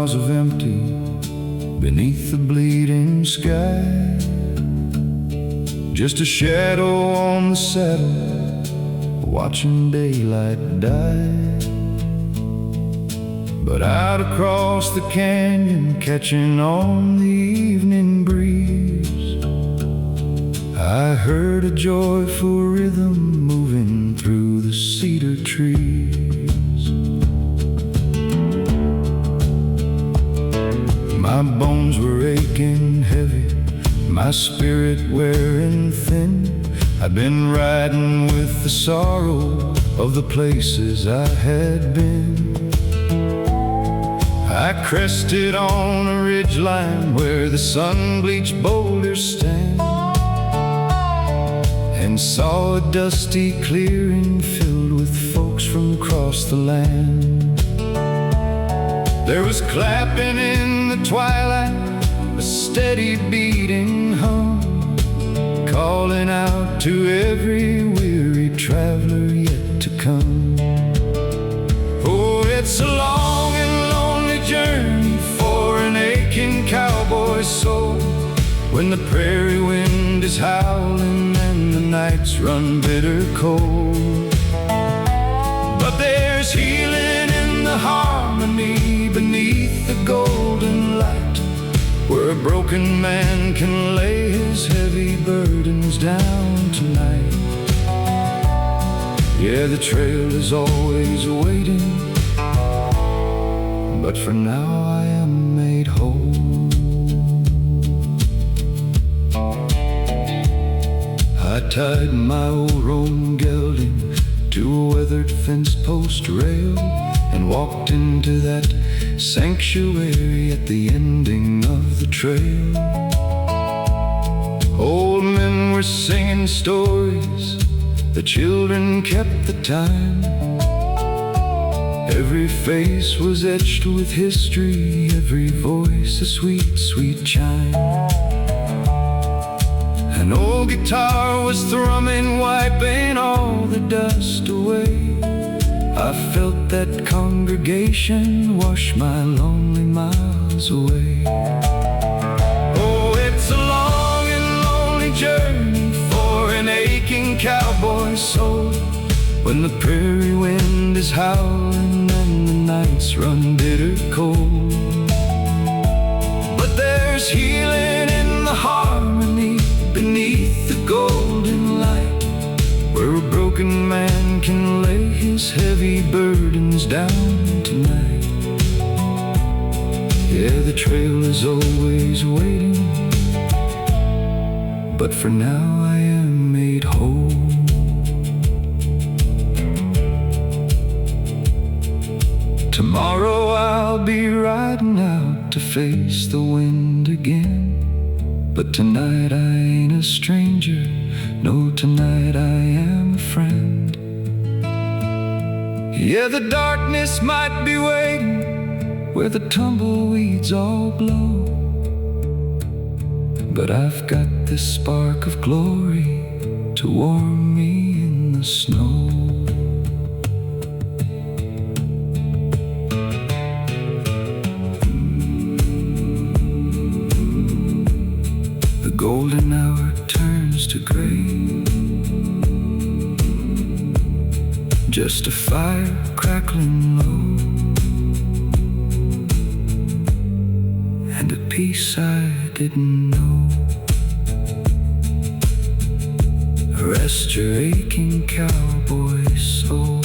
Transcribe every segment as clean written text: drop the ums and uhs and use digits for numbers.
miles of empty beneath the bleeding sky. Just a shadow on the saddle, watching daylight die. But out across the canyon, catching on the evening breeze, I heard a joyful rhythm moving through the cedar trees. My bones were aching heavy, my spirit wearing thin. I'd been riding with the sorrow of the places I had been. I crested on a ridgeline where the sun-bleached boulders stand, and saw a dusty clearing filled with folks from across the land. There was clapping in the twilight, a steady beating hum, calling out to every weary traveler yet to come. Oh, it's a long and lonely journey for an aching cowboy soul, when the prairie wind is howling and the nights run bitter cold. But there's healing in the harmony beneath the golden light, where a broken man can lay his heavy burdens down tonight. Yeah, the trail is always waiting, but for now I am made whole. I tied my old roan gelding to a weathered fence post rail, and walked into that sanctuary at the ending of the trail. Old men were singing stories, the children kept the time. Every face was etched with history, every voice a sweet, sweet chime. An old guitar was thrumming, wiping all the dust away. I felt that congregation wash my lonely miles away. Oh, it's a long and lonely journey for an aching cowboy soul, when the prairie wind is howling and the nights run bitter cold. But there's healing in the harmony beneath the golden light, where a broken man can lay his heavy burdens down tonight. Yeah, the trail is always waiting, but for now I am made whole. Tomorrow I'll be riding out to face the wind again, but tonight I ain't a stranger, no, tonight I am a friend. Yeah, the darkness might be waiting where the tumbleweeds all blow, but I've got this spark of glory to warm me in the snow. The golden hour turns to gray, just a fire crackling low, and a peace I didn't know. Rest your aching cowboy soul.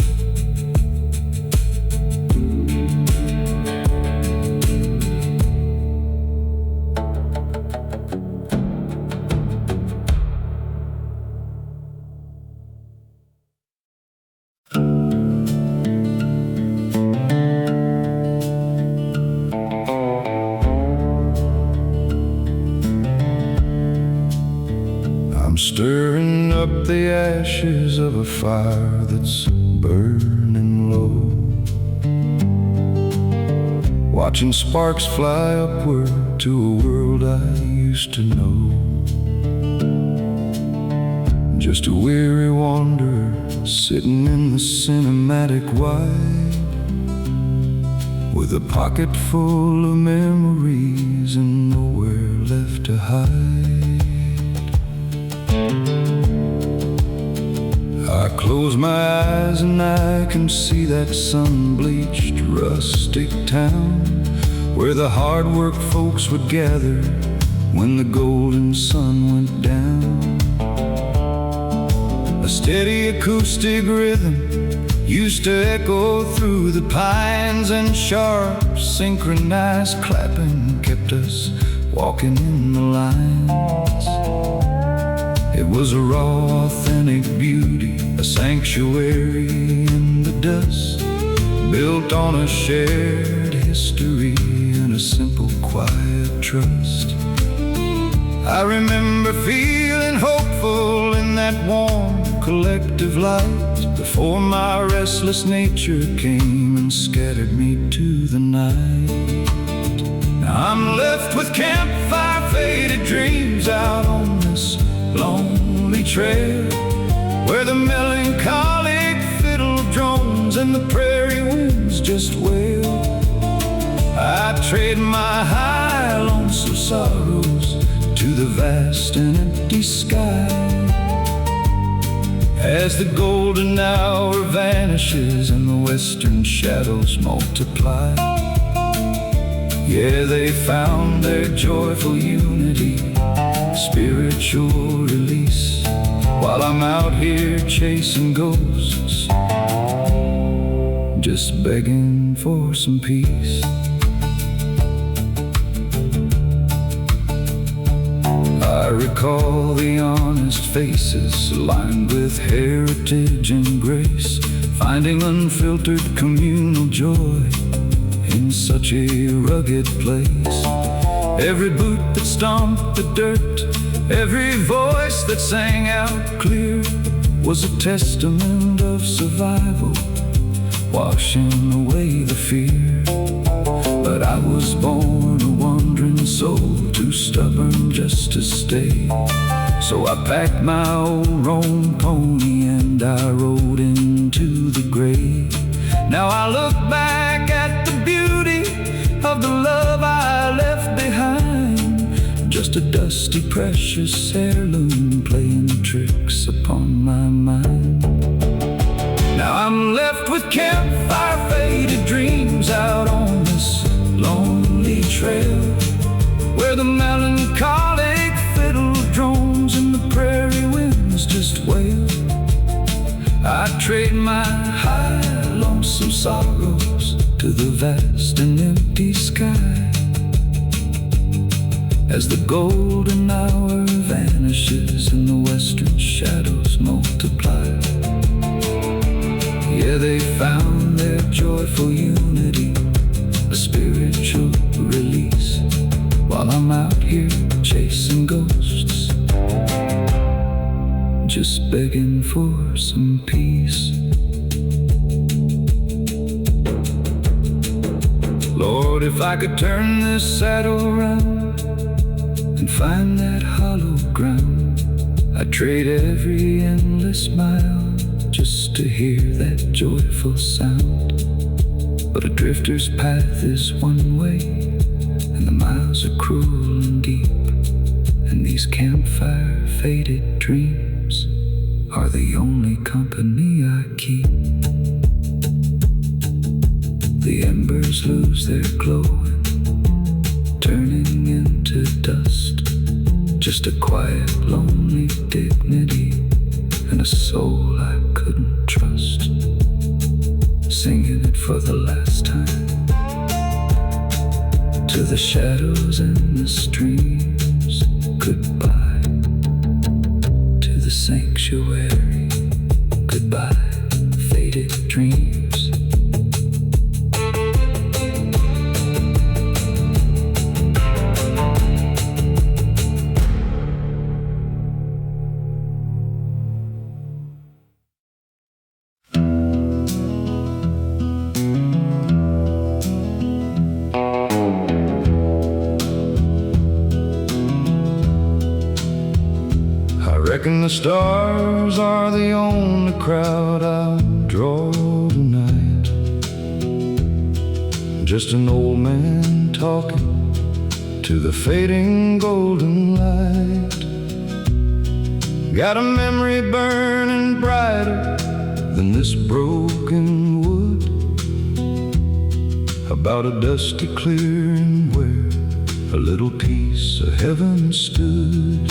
I'm stirring up the ashes of a fire that's burning low, watching sparks fly upward to a world I used to know. Just a weary wanderer sitting in the cinematic wide, with a pocket full of memories and nowhere left to hide. I close my eyes and I can see that sun-bleached rustic town where the hard-work folks would gather when the golden sun went down. A steady acoustic rhythm used to echo through the pines, and sharp synchronized clapping kept us walking in the lines. It was a raw, authentic beauty, a sanctuary in the dust, built on a shared history and a simple, quiet trust. I remember feeling hopeful in that warm, collective light before my restless nature came and scattered me to the night. Now I'm left with campfire faded dreams out on this lonely trail, where the melancholic fiddle drones and the prairie winds just wail. I trade my high, lonesome sorrows to the vast and empty sky, as the golden hour vanishes and the western shadows multiply. Yeah, they found their joyful unity, spiritual release, while I'm out here chasing ghosts, just begging for some peace. I recall the honest faces lined with heritage and grace, finding unfiltered communal joy in such a rugged place. Every boot that stomped the dirt, every voice that sang out clear, was a testament of survival, washing away the fear. But I was born a wandering soul, too stubborn just to stay. So I packed my old roan pony and I rode into the grave. Now I look back at the beauty of the love I left behind, just a dusty, precious heirloom playing tricks upon my mind. Now I'm left with campfire faded dreams out on this lonely trail, where the melancholic fiddle drones and the prairie winds just wail. I trade my high, lonesome sorrows to the vast and empty sky, as the golden hour vanishes and the western shadows multiply. Yeah, they found their joyful unity, a spiritual release, while I'm out here chasing ghosts, just begging for some peace. Lord, if I could turn this saddle around and find that hollow ground, I'd trade every endless mile just to hear that joyful sound. But a drifter's path is one way, and the miles are cruel and deep, and these campfire faded dreams are the only company I keep. The embers lose their glow, turning into dust, just a quiet, lonely dignity and a soul I couldn't trust, singing it for the last time to the shadows and the streams. Goodbye to the sanctuary, goodbye, faded dreams. Reckon the stars are the only crowd I'll draw tonight, just an old man talking to the fading golden light. Got a memory burning brighter than this broken wood, about a dusty clearing where a little piece of heaven stood.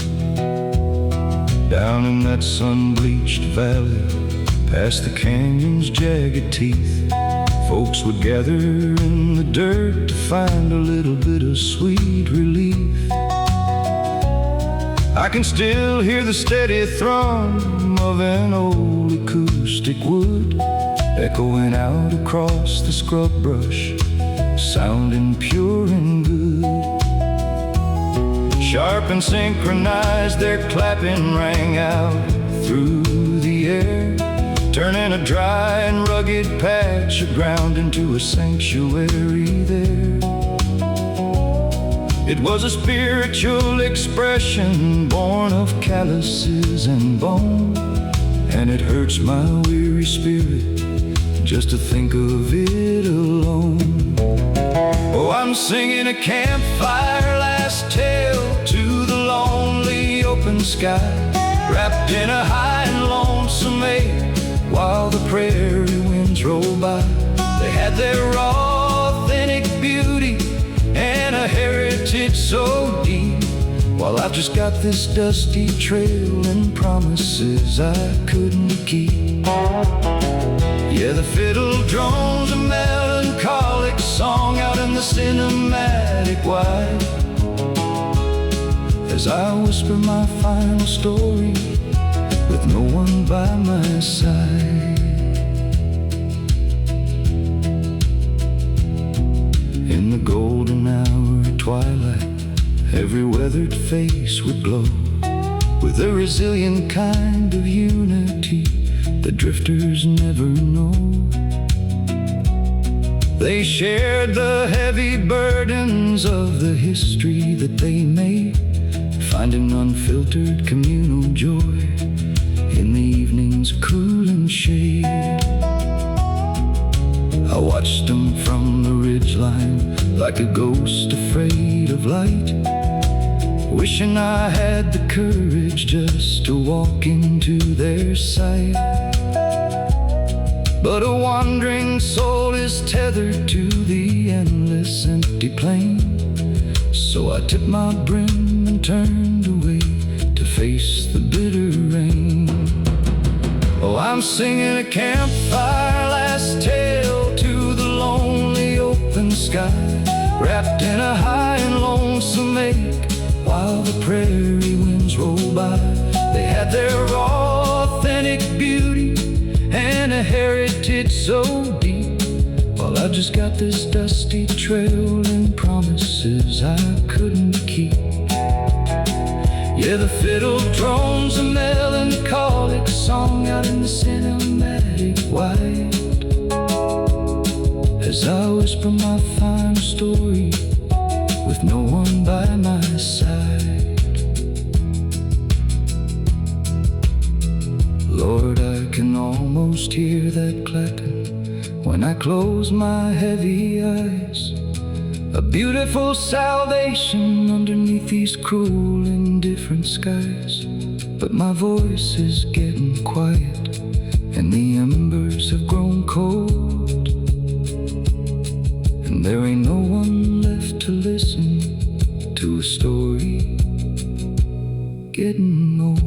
Down in that sun-bleached valley, past the canyon's jagged teeth, folks would gather in the dirt to find a little bit of sweet relief. I can still hear the steady thrum of an old acoustic wood echoing out across the scrub brush, sounding pure and good. Sharp and synchronized, their clapping rang out through the air, turning a dry and rugged patch of ground into a sanctuary there. It was a spiritual expression born of calluses and bone, and it hurts my weary spirit just to think of it alone. Oh, I'm singing a campfire last tale to the lonely open sky, wrapped in a high and lonesome ache while the prairie winds roll by. They had their authentic beauty and a heritage so deep, while I've just got this dusty trail and promises I couldn't keep. Yeah, the fiddle drones a melancholic song out in the cinematic wide, as I whisper my final story with no one by my side. In the golden hour twilight, every weathered face would glow with a resilient kind of unity that drifters never know. They shared the heavy burdens of the history that they made, finding unfiltered communal joy in the evening's cooling shade. I watched them from the ridgeline like a ghost afraid of light, wishing I had the courage just to walk into their sight. But a wandering soul is tethered to the endless empty plain, so I tipped my brim and turned away to face the bitter rain. Oh, I'm singing a campfire last tale to the lonely open sky, wrapped in a high and lonesome ache while the prairie winds roll by. They had their authentic beauty and a heritage so deep, while I just got this dusty trail and promises I couldn't keep. Yeah, the fiddle drones a melancholic song out in the cinematic white, as I whisper my final story with no one by my side. Lord, I can almost hear that clapping when I close my heavy eyes, a beautiful salvation underneath these cruel, indifferent skies. But my voice is getting quiet and the embers have grown cold, and there ain't no one left to listen to a story getting old.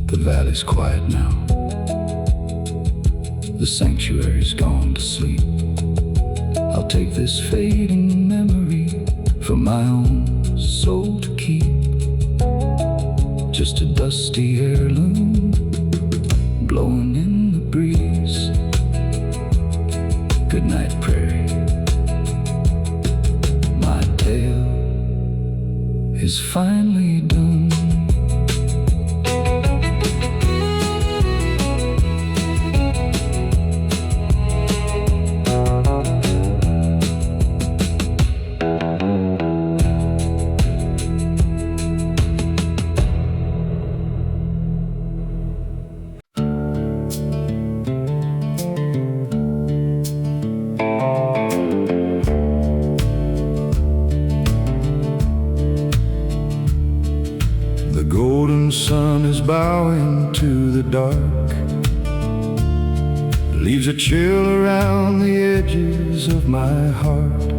The valley's quiet now, the sanctuary's gone to sleep. I'll take this fading memory for my own soul to keep, just a dusty heirloom blowing in the breeze. Good night, Prairie. My tale is finally done. the dark, leaves a chill around the edges of my heart.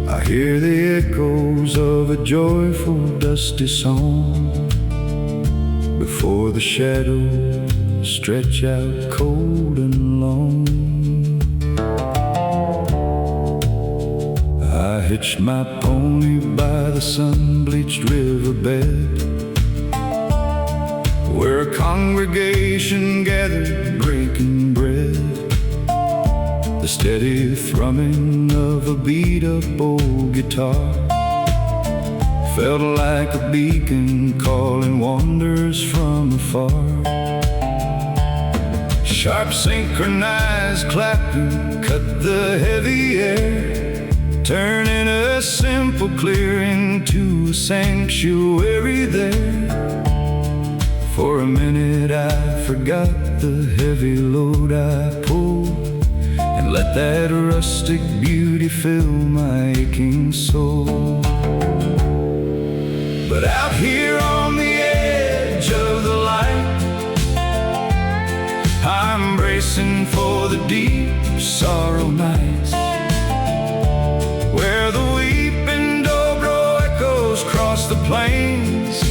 I hear the echoes of a joyful dusty song before the shadows stretch out cold and long. I hitched my pony by the sun-bleached riverbed, where a congregation gathered breaking bread. The steady thrumming of a beat-up old guitar felt like a beacon calling wanderers from afar. Sharp synchronized clapping cut the heavy air, turning a simple clearing to a sanctuary there. For a minute I forgot the heavy load I pulled, and let that rustic beauty fill my aching soul. But out here on the edge of the light, I'm bracing for the deep sorrow nights, where the weeping dobro echoes cross the plains,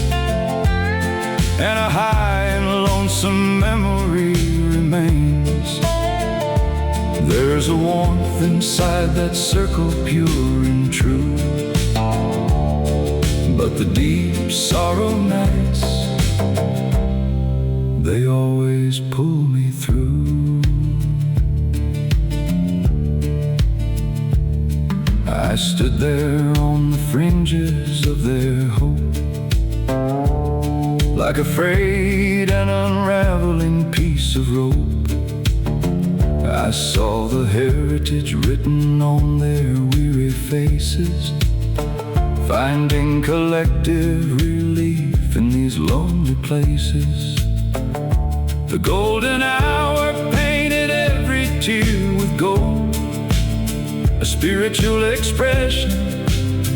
and a high and lonesome memory remains. There's a warmth inside that circle, pure and true, but the deep sorrow nights, they always pull me through. I stood there on the fringes of their hope, like a frayed and unraveling piece of rope. I saw the heritage written on their weary faces, finding collective relief in these lonely places. The golden hour painted every tear with gold, a spiritual expression,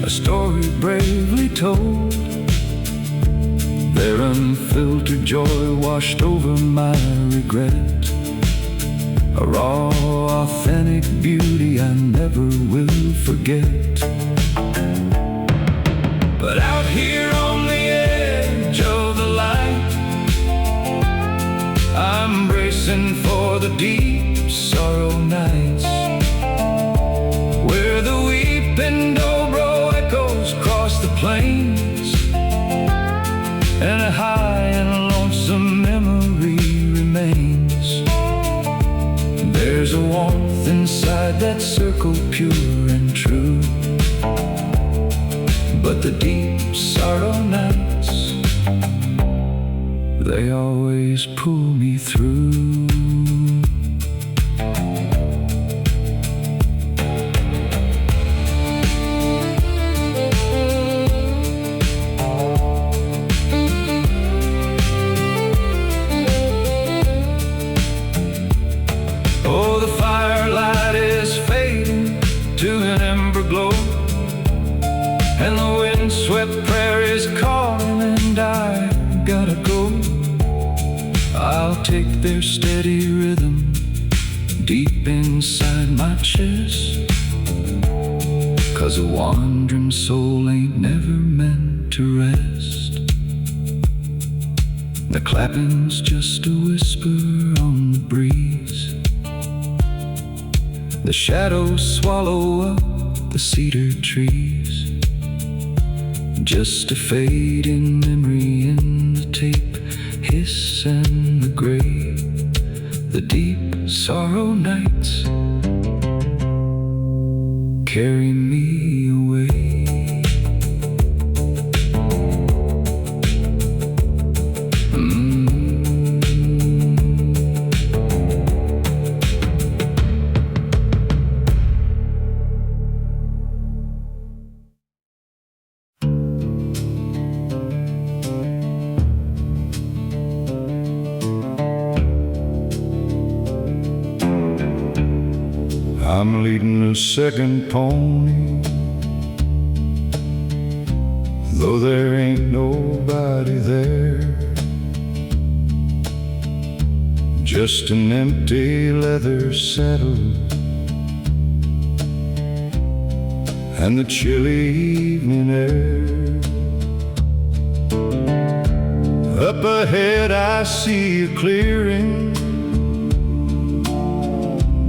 a story bravely told. Their unfiltered joy washed over my regret, a raw, authentic beauty I never will forget. But out here on the edge of the light, I'm bracing for the deep sorrow nights, where the weeping dobro echoes cross the plains, and a high and lonesome memory remains. There's a warmth inside that circle, pure and true, but the deep sorrow nights, they always pull me through. Oh, the firelight is fading to an ember glow, and the wind-swept prairie's calling, and I gotta go. I'll take their steady rhythm deep inside my chest, 'cause a wandering soul ain't never meant to rest. The clapping's just a whisper on the breeze, the shadows swallow up the cedar trees, just a fading memory in the tape hiss and the gray. The deep sorrow nights carry me away. I'm leading a second pony, though there ain't nobody there. just an empty leather saddle and the chilly evening air. Up ahead I see a clearing,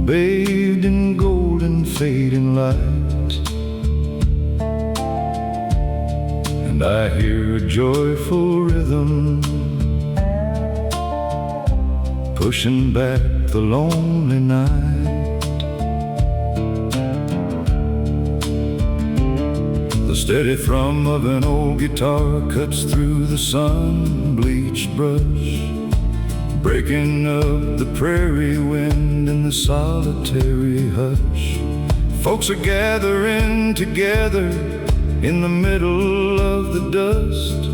bathed in golden fading light, and I hear a joyful rhythm pushing back the lonely night. The steady thrum of an old guitar cuts through the sun-bleached brush, breaking up the prairie wind in the solitary hush. Folks are gathering together in the middle of the dust,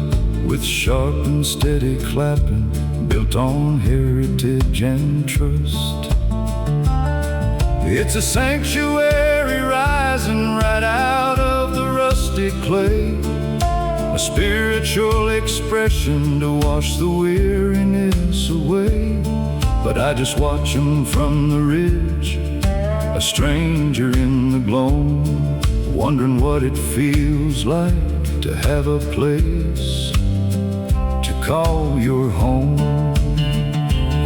with sharp and steady clapping built on heritage and trust. It's a sanctuary rising right out of the rusty clay, a spiritual expression to wash the weariness away. But I just watch 'em from the ridge, a stranger in the gloam, wondering what it feels like to have a place to call your home.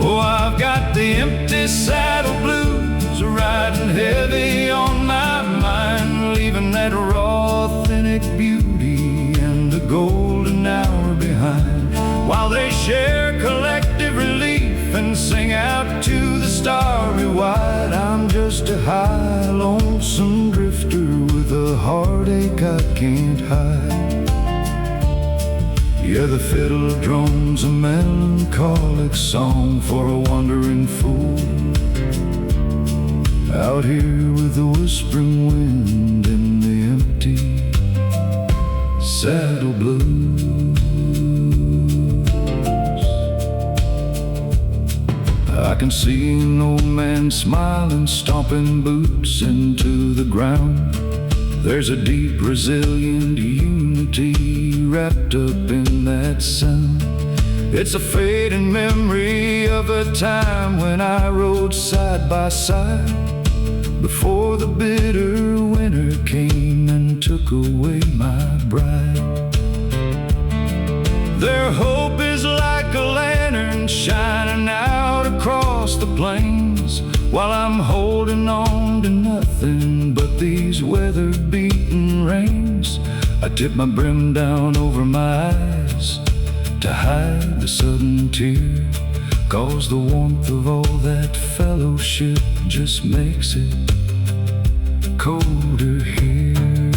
Oh, I've got the empty saddle blues riding heavy on my mind, leaving that raw, authentic beauty and the golden hour behind, while they share collective relief and sing out to the starry wide. I'm just a high, lonesome drifter with a heartache I can't hide. Yeah, the fiddle drums a melancholic song for a wandering fool, out here with the whispering wind and the empty saddle blues. I can see an old man smiling, stomping boots into the ground. There's a deep, resilient unity wrapped up in that sound. It's a fading memory of a time when I rode side by side, before the bitter winter came and took away my bride. Their hope is like a lantern shining out across the plains, while I'm holding on to nothing but these weather-beaten reins. I tip my brim down over my eyes to hide the sudden tear, 'cause the warmth of all that fellowship just makes it colder here.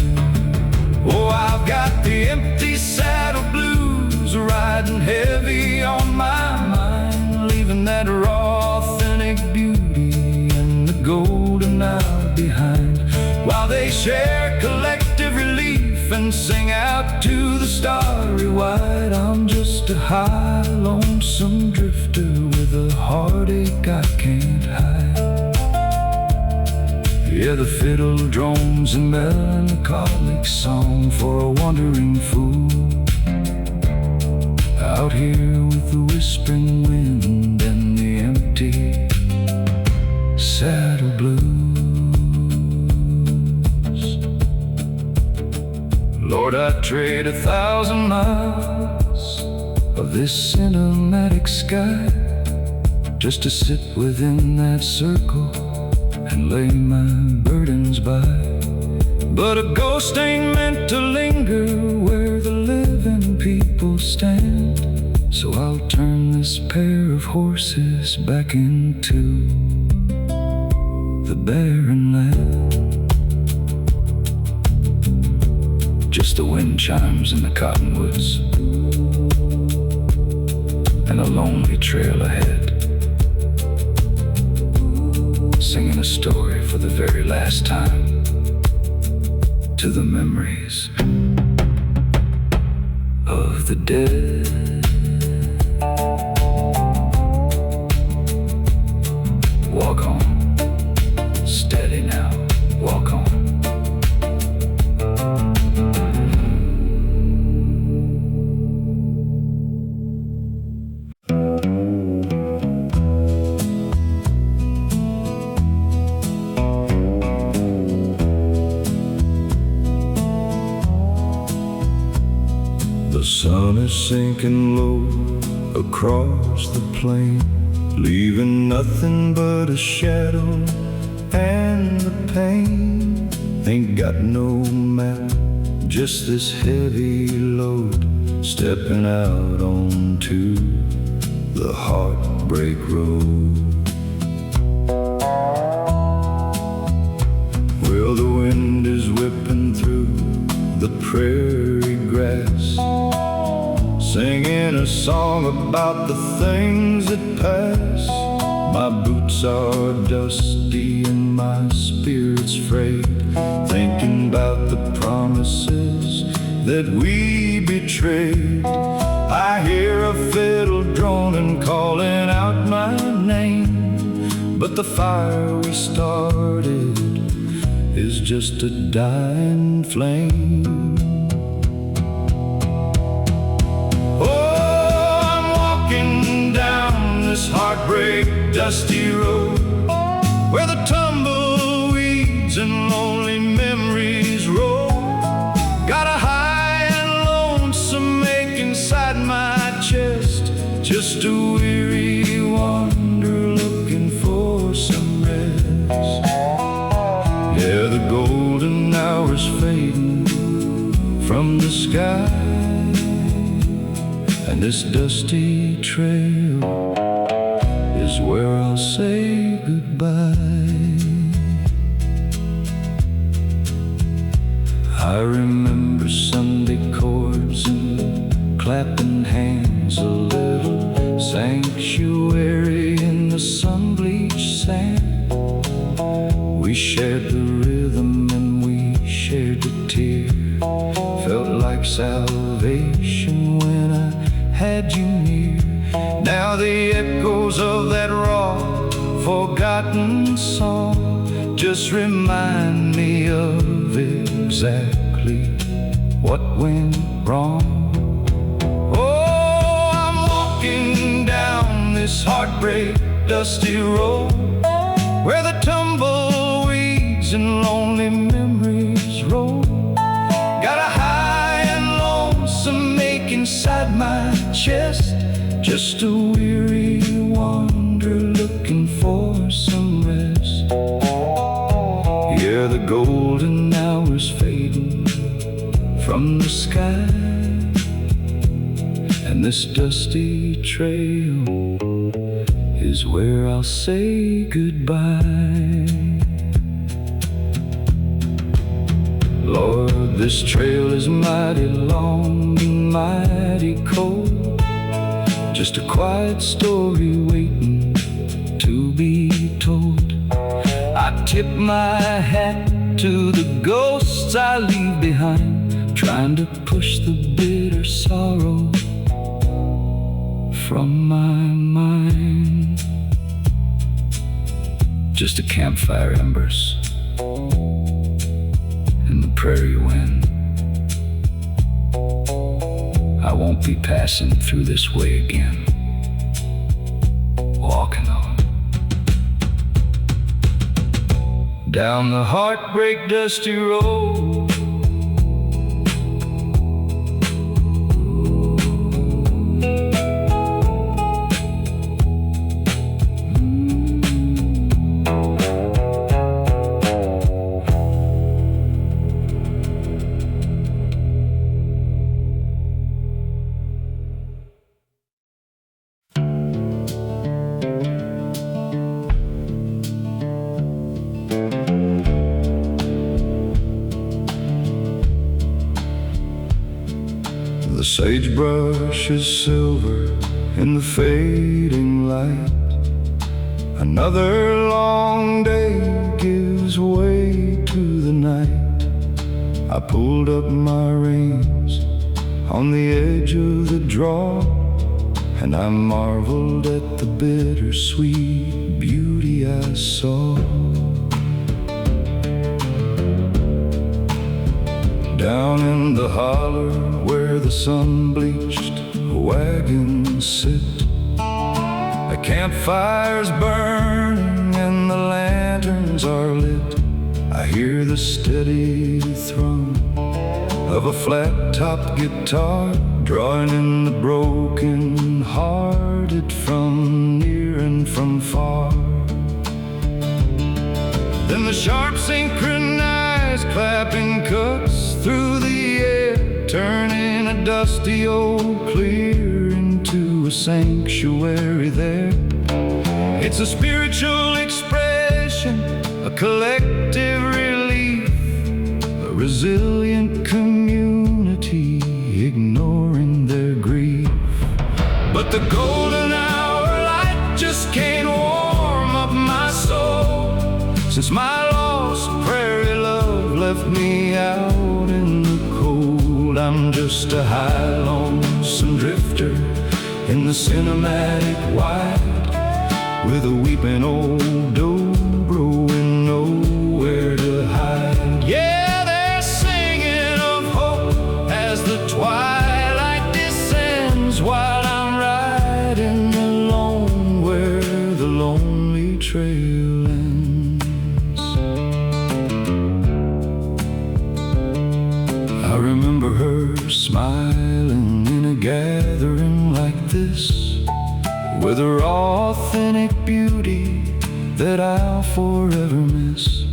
Oh, I've got the empty saddle blues riding heavy on my mind, leaving that raw, authentic beauty and the golden hour behind, while they share collective relief and sing out to the starry wide. I'm just a high, lonesome drifter with a heartache I can't hide. Yeah, the fiddle drones a melancholic song for a wandering fool, out here with the whispering wind and the empty saddle blues. Lord, I'd trade 1,000 miles of this cinematic sky just to sit within that circle and lay my burdens by. But a ghost ain't meant to linger where the living people stand, so I'll turn this pair of horses back into the barren land. Just the wind chimes in the cottonwoods and a lonely trail ahead, singing a story for the very last time to the memories of the dead. Walk on, steady now, walk on. sun is sinking low across the plain, leaving nothing but a shadow and the pain. Ain't got no map, just this heavy load, stepping out onto the Heartbreak Road. Well, the wind is whipping through the prairie grass, singing a song about the things that pass. My boots are dusty and my spirit's frayed, thinking about the promises that we betrayed. I hear a fiddle droning, calling out my name, but the fire we started is just a dying flame. Oh, I'm walking down this heartbreak dusty road, where the tumbleweeds and lonely memories roll. Got a high and lonesome ache inside my chest, just a weary wander looking for some rest. Yeah, the golden hour's fading from the sky, and this dusty trail is where I'll say goodbye. I remember Sunday chords and clapping hands, a little sanctuary in the sun-bleached sand. We shared the rhythm and we shared the tear, felt like salvation when I had you near. Now the echoes of that raw, forgotten song just remind me of exactly what went wrong. Oh, I'm walking down this heartbreak dusty road, where the tumbleweeds and lonely memories roll. Got a high and lonesome ache inside my chest, just a weary wander looking for some rest. Yeah, the golden hour's fading from the sky, and this dusty trail is where I'll say goodbye. Lord, this trail is mighty long and mighty cold, just a quiet story waiting to be told. I tip my hat to the ghosts I leave behind, trying to push the bitter sorrow from my mind. Just a campfire embers and the prairie wind. I won't be passing through this way again, walking on down the heartbreak dusty road. The sagebrush is silver in the fading light. Another long day gives way to the night. I pulled up my reins on the edge of the draw, and I marveled at the bittersweet beauty I saw. Down in the holler where the sun-bleached wagons sit, a campfire's burning and the lanterns are lit. I hear the steady thrum of a flat-topped guitar, drawing in the broken-hearted from near and from far. Then the sharp synchronized clapping cuts through the air, turning a dusty old clear into a sanctuary there. It's a spiritual expression, a collective relief, a resilient community ignoring their grief. But the golden hour light just can't warm up my soul, since my lost prairie love left me out in the cold. I'm just a high, lonesome drifter in the cinematic white, with a weeping old dobro and nowhere to hide. Yeah, they're singing of hope as the twilight descends, while I'm riding alone where the lonely trail ends. I remember her smiling in a gathering like this, with her authentic beauty that I'll forever miss.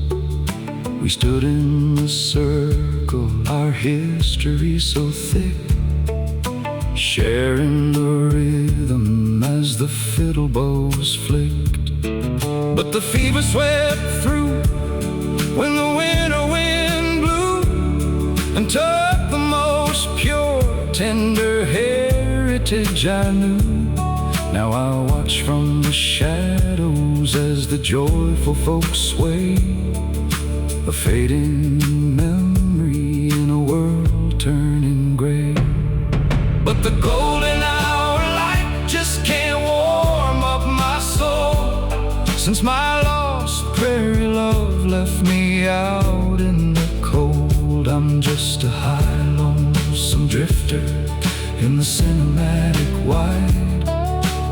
We stood in the circle, our history so thick, sharing the rhythm as the fiddle bows flicked. But the fever swept through when the winter wind blew and took the most pure, tender heritage I knew. Now I watch from the shadows as the joyful folks sway, a fading memory in a world turning gray. But the golden hour light just can't warm up my soul, since my lost prairie love left me out in the cold. I'm just a high, lonesome drifter in the cinematic white,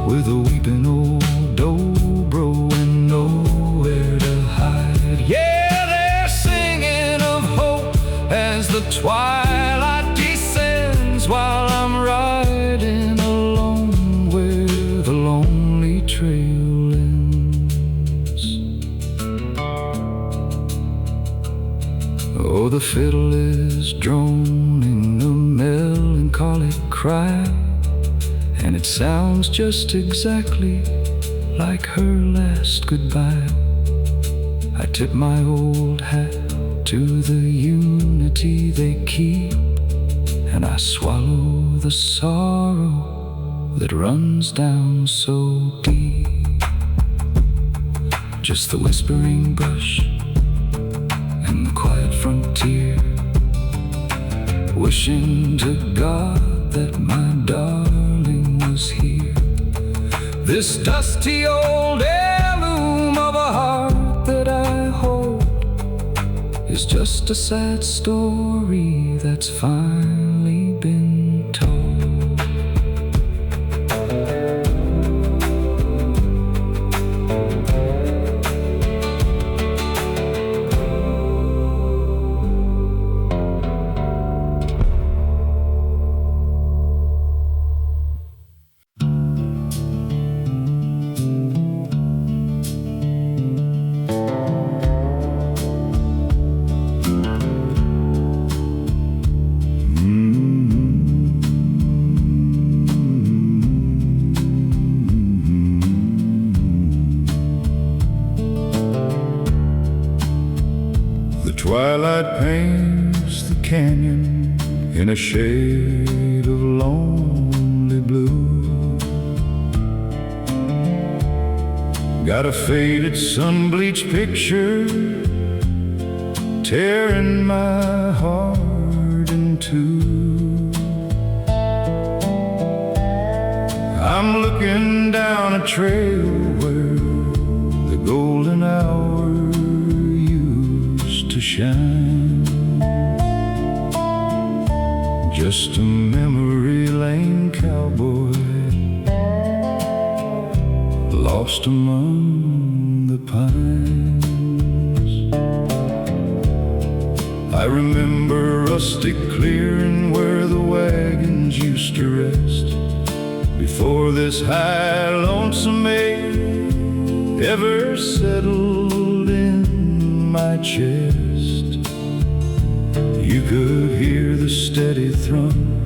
with a weeping old dobro and nowhere to hide. Yeah, they're singing of hope as the twilight descends, while I'm riding alone where the lonely trail ends. Oh, the fiddle is droning a melancholic cry, and it sounds just exactly like her last goodbye. I tip my old hat to the unity they keep, and I swallow the sorrow that runs down so deep. Just the whispering bush and the quiet frontier, wishing to God that my darling was here. This dusty old heirloom of a heart that I hold is just a sad story that's finally been told. Twilight paints the canyon in a shade of lonely blue. Got a faded sun-bleached picture tearing my heart in two. I'm looking down a trail where the golden hour to shine. Just a memory lane cowboy, lost among the pines. I remember rustic clearing where the wagons used to rest before this high lonesome ache ever settled in my chest. You could hear the steady thrum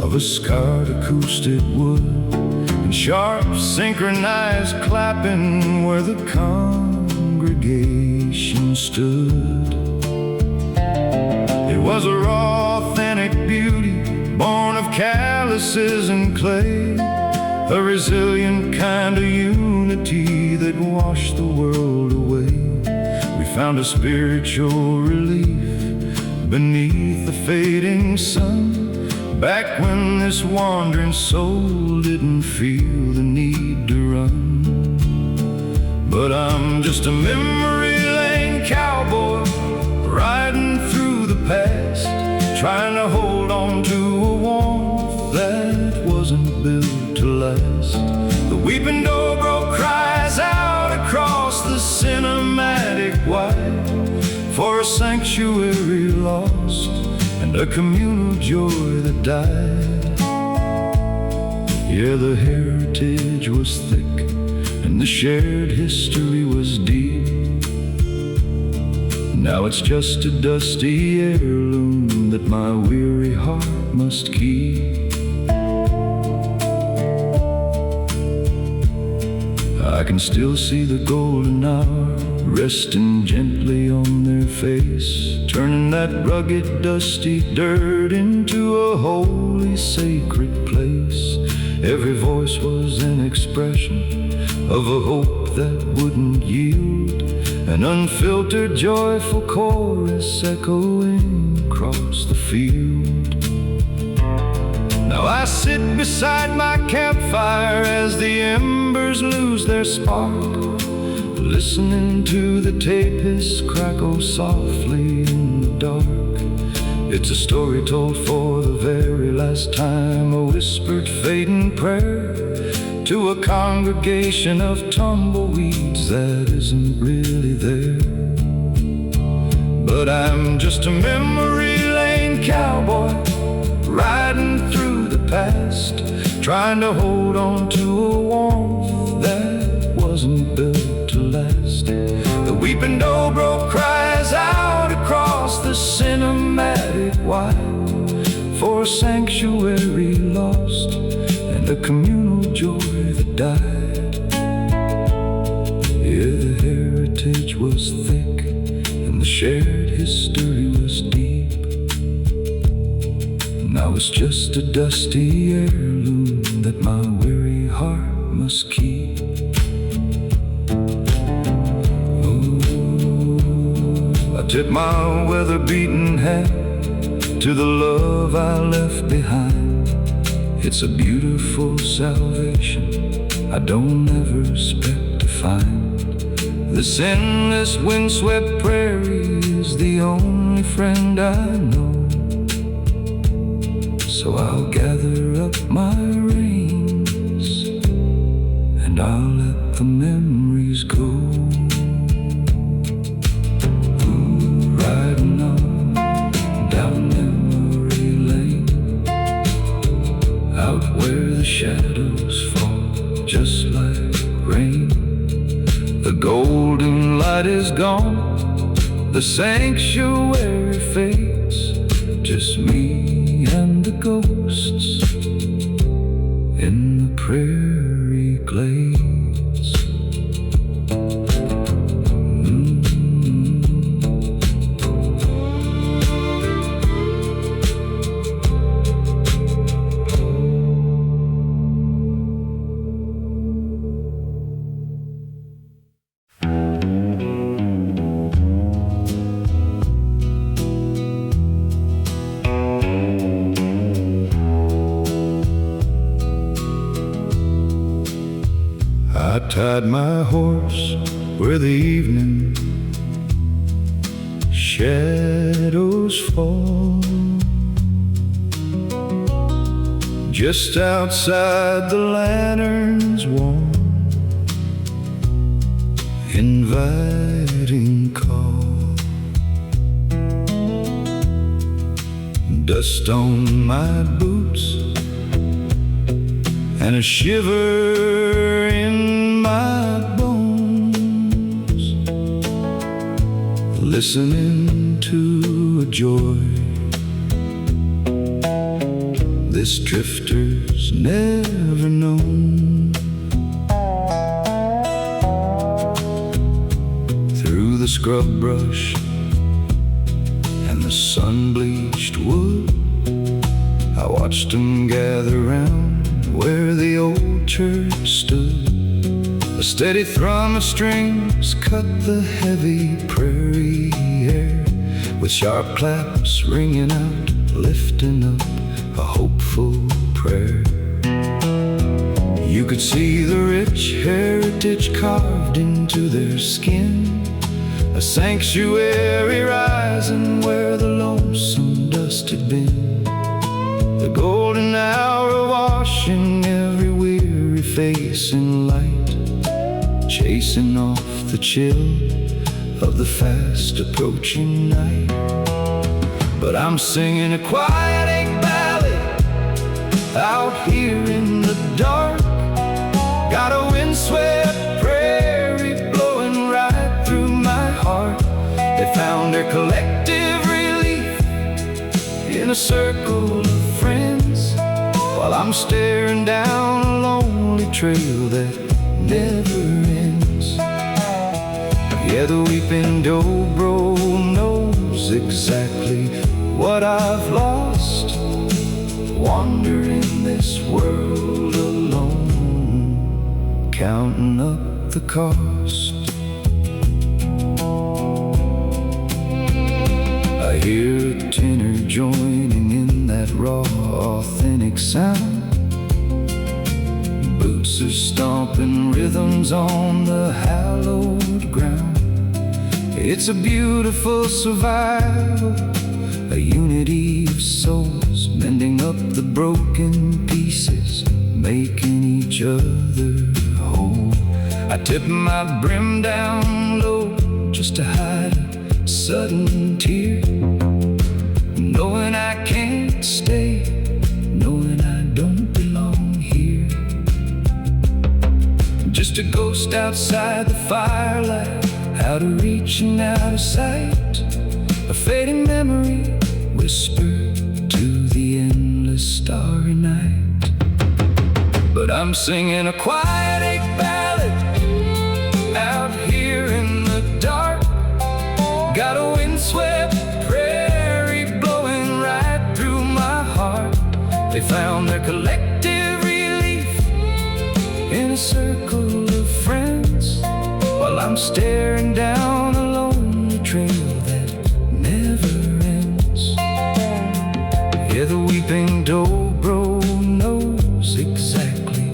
of a scarred acoustic wood and sharp synchronized clapping where the congregation stood. It was a raw, authentic beauty, born of calluses and clay, a resilient kind of unity that washed the world away. We found a spiritual relief beneath the fading sun, back when this wandering soul didn't feel the need to run. But I'm just a memory lane cowboy riding through the past, trying to hold on to a warmth that wasn't built to last. The weeping dobro cries out across the cinematic wide for a sanctuary lost and a communal joy that died. Yeah, the heritage was thick and the shared history was deep. Now it's just a dusty heirloom that my weary heart must keep. I can still see the golden hour resting gently on their face, turning that rugged, dusty dirt into a holy, sacred place. Every voice was an expression of a hope that wouldn't yield, an unfiltered, joyful chorus echoing across the field. Now I sit beside my campfire as the embers lose their spark, listening to the tape hiss crackle softly in the dark. It's a story told for the very last time, a whispered fading prayer to a congregation of tumbleweeds that isn't really there. But I'm just a memory lane cowboy riding through the past, trying to hold on to a warmth that wasn't built to last. The weeping dobro cries out across the cinematic wide for a sanctuary lost and a communal joy that died. Yeah, the heritage was thick and the shared history was deep. Now it's just a dusty heirloom that my weary heart must keep. I tip my weather-beaten hat to the love I left behind. It's a beautiful salvation I don't ever expect to find. This endless windswept prairie is the only friend I know. So I'll gather up my reins and I'll let the memories go. Riding on down memory lane, out where the shadows fall just like rain. The golden light is gone, the sanctuary fades, just me and the ghosts in the prairie glades. I tied my horse where the evening shadows fall, just outside the lantern's warm inviting call. dust on my boots, and a shiver in my bones, listening to a joy this drifter's never known. Through the scrub brush and the sun-bleached wood, I watched them gather round where the old church stood. A steady thrum of strings cut the heavy prairie air, with sharp claps ringing out, lifting up a hopeful prayer. You could see the rich heritage carved into their skin, a sanctuary rising where the lonesome dust had been. The golden hour washing every weary face in light, chasing off the chill of the fast approaching night. But I'm singing a quiet ballad out here in the dark. Got a windswept prairie blowing right through my heart. They found their collective relief in a circle of friends, while I'm staring down a lonely trail that never ends. Yeah, the weeping dobro knows exactly what I've lost, wandering this world alone, counting up the cost. I hear a tenor joining in that raw, authentic sound. Boots are stomping rhythms on the hallowed ground. It's a beautiful survival, a unity of souls, mending up the broken pieces, making each other whole. I tip my brim down low just to hide a sudden tear, knowing I can't stay, knowing I don't belong here. Just a ghost outside the firelight, out of reach and out of sight, a fading memory whispered to the endless starry night. But I'm singing a quiet ballad out here in the dark. Got a windswept prairie blowing right through my heart. They found their collective relief in a circle of friends, while I'm staring down a lonely trail that never ends. Yeah, the weeping dobro knows exactly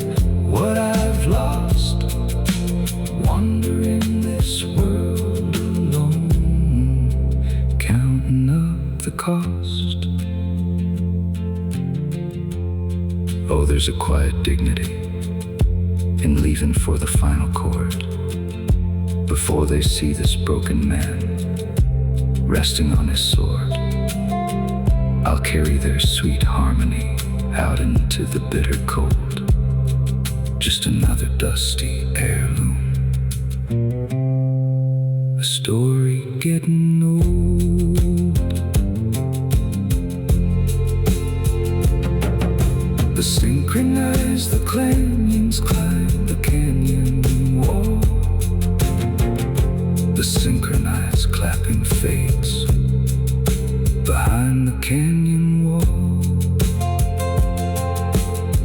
what I've lost, wandering this world alone, counting up the cost. Oh, there's a quiet dignity in leaving for the final chord, before they see this broken man resting on his sword. I'll carry their sweet harmony out into the bitter cold, just another dusty heirloom, a story getting old. The synchronize, the canyons climb the canyon wall. The synchronized clapping fades behind the canyon wall.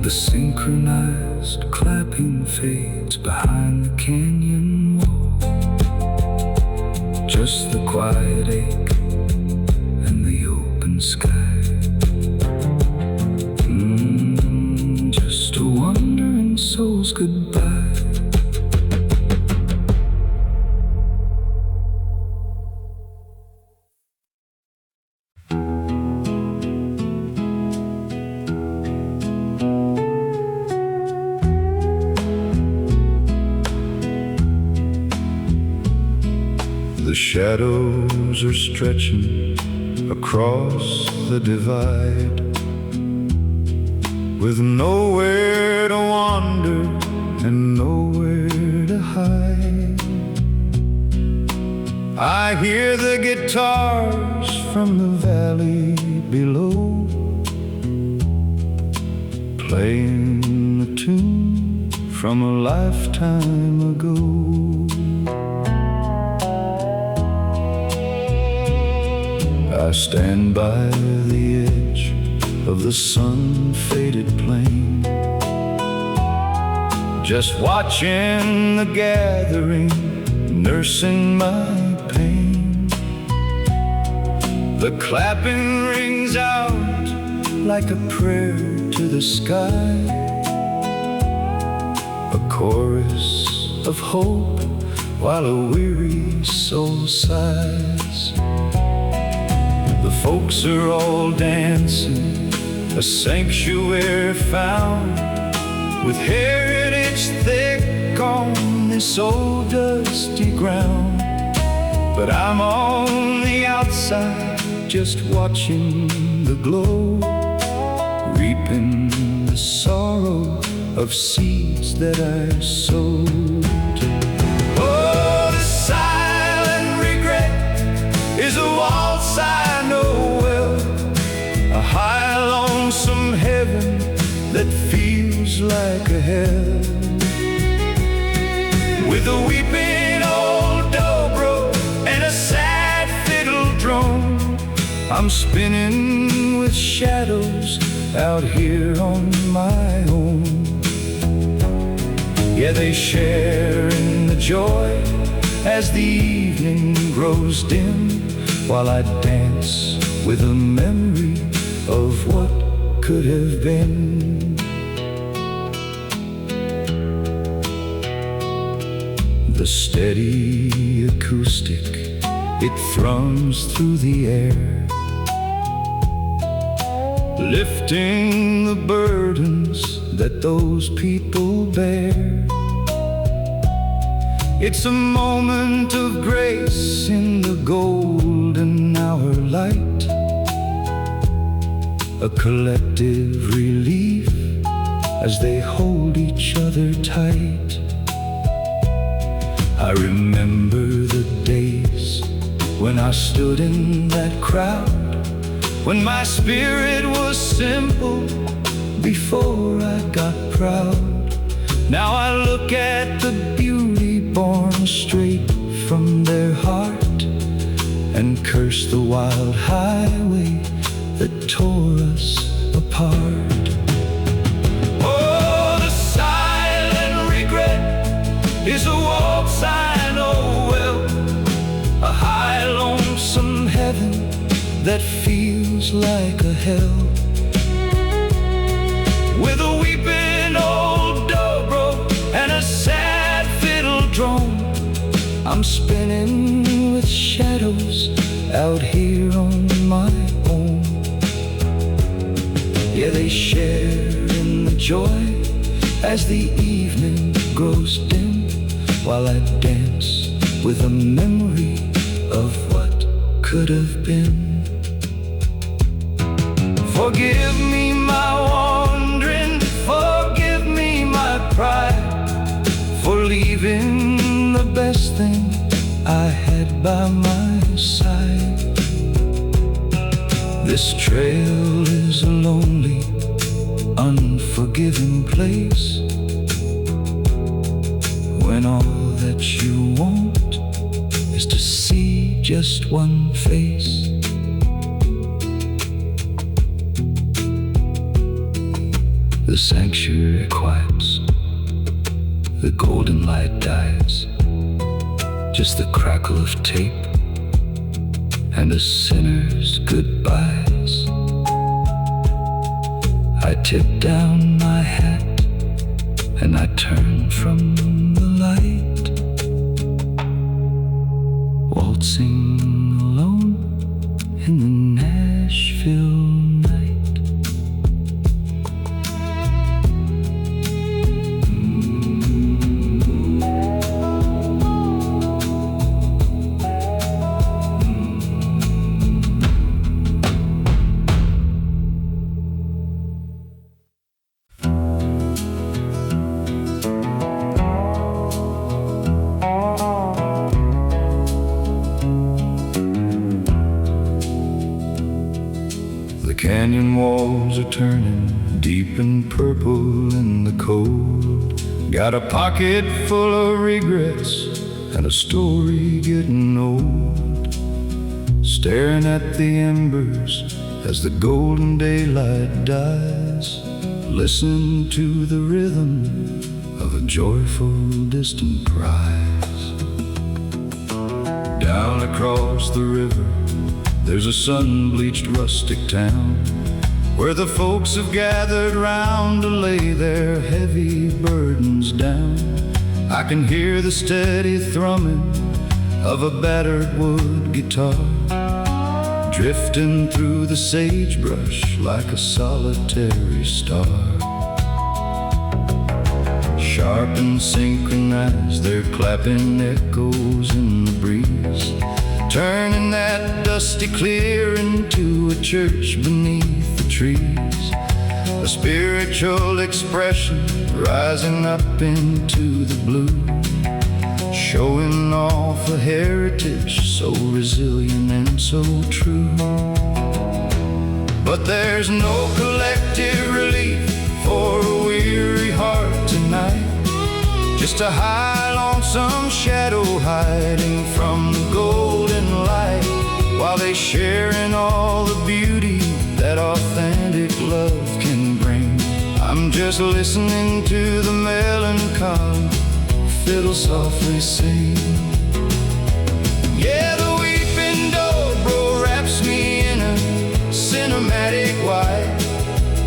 The synchronized clapping fades behind the canyon wall. Just the quiet ache and the open sky. Just a wandering soul's goodbye. The shadows are stretching across the divide, with nowhere to wander and nowhere to hide. I hear the guitars from the valley below, playing a tune from a lifetime ago. I stand by the edge of the sun-faded plain, just watching the gathering, nursing my pain. The clapping rings out like a prayer to the sky, a chorus of hope while a weary soul sighs. The folks are all dancing, a sanctuary found, with heritage thick on this old dusty ground. But I'm on the outside, just watching the glow, reaping the sorrow of seeds that I sowed. Oh, the silent regret is a waltz I know well, a high lonesome heaven that feels like a hell, with a weeping old dobro and a sad fiddle drone. I'm spinning with shadows out here on my own. Yeah, they share in the joy as the evening grows dim, while I dance with a memory of what could have been. The steady acoustic, it thrums through the air, lifting the burdens that those people bear. It's a moment of grace in the golden hour light, a collective relief as they hold each other tight. I remember the days when I stood in that crowd, when my spirit was simple before I got proud. Now I look at the beauty born straight from their heart, and curse the wild highway that tore us apart. Oh, the silent regret is a waltz I know well, a high lonesome heaven that feels like a hell, with a weeping old dobro and a sad fiddle drone. I'm spinning with shadows out here on my own. Yeah, they share in the joy as the evening grows dim, while I dance with a memory of what could have been. Forgive me my wandering, forgive me my pride, for leaving the best thing I had by my side. This trail is a lonely, unforgiving place, when all that you want is to see just one face. The sanctuary quiets, the golden light dies, just the crackle of tape and a sinner's goodbyes. I tip down my hat and I turn from the light, waltzing alone in the Nashville night. The canyon walls are turning deep and purple in the cold. Got a pocket full of regrets and a story getting old. Staring at the embers as the golden daylight dies, listen to the rhythm of a joyful distant prize. Down across the river there's a sun-bleached rustic town, where the folks have gathered round to lay their heavy burdens down. I can hear the steady thrumming of a battered wood guitar, drifting through the sagebrush like a solitary star. Sharp and synchronized, they're clapping echoes in the breeze, turning that dusty clear into a church beneath the trees. A spiritual expression rising up into the blue, showing off a heritage so resilient and so true. But there's no collective relief for a weary heart tonight, just a high lonesome shadow hiding from the golden light, while they share in all the beauty that authentic love can bring. I'm just listening to the melancholy fiddle softly sing. Yeah, the weeping dobro wraps me in a cinematic white,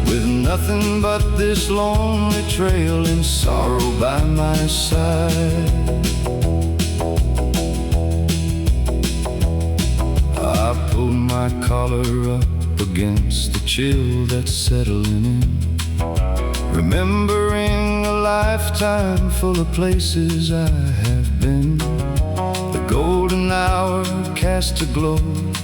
with nothing but this lonely trail and sorrow by my side. I pull my collar up against the chill that's settling in, remembering a lifetime full of places I have been. The golden hour casts a glow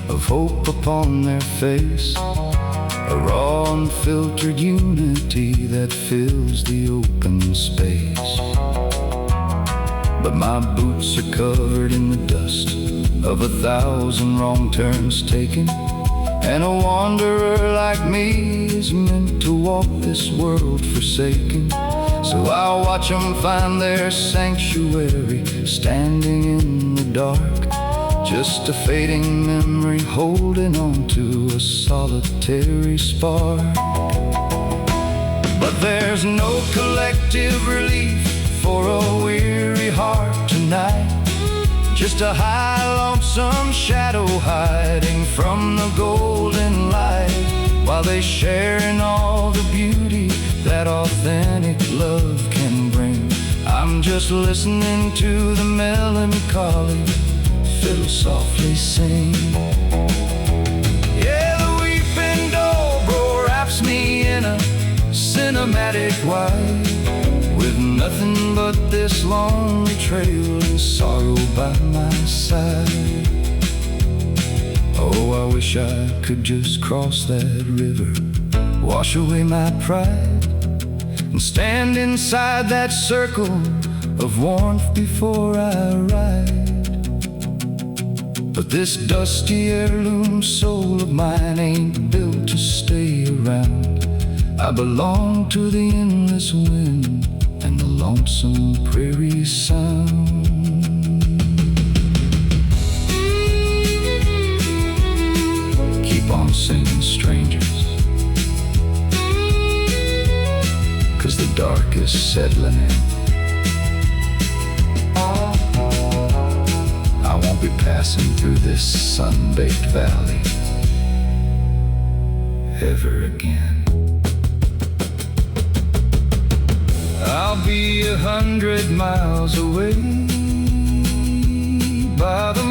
of hope upon their face, a raw unfiltered unity that fills the open space. But my boots are covered in the dust of 1,000 wrong turns taken, and a wanderer like me is meant to walk this world forsaken. So I'll watch them find their sanctuary, standing in the dark, just a fading memory holding on to a solitary spark. But there's no collective relief for a weary heart tonight, just a high lonesome shadow hiding from the golden light, while they share in all the beauty that authentic love can bring. I'm just listening to the melancholy fiddle softly sing. Yeah, the weeping dobro wraps me in a cinematic white, with nothing but this lonely trail and sorrow by my side. Oh, I wish I could just cross that river, wash away my pride, and stand inside that circle of warmth before I ride. But this dusty heirloom soul of mine ain't built to stay around. I belong to the endless wind and the lonesome prairie sound. Keep on singing, strangers, 'cause the dark is settling in. I won't be passing through this sun-baked valley ever again. I'll be 100 miles away by the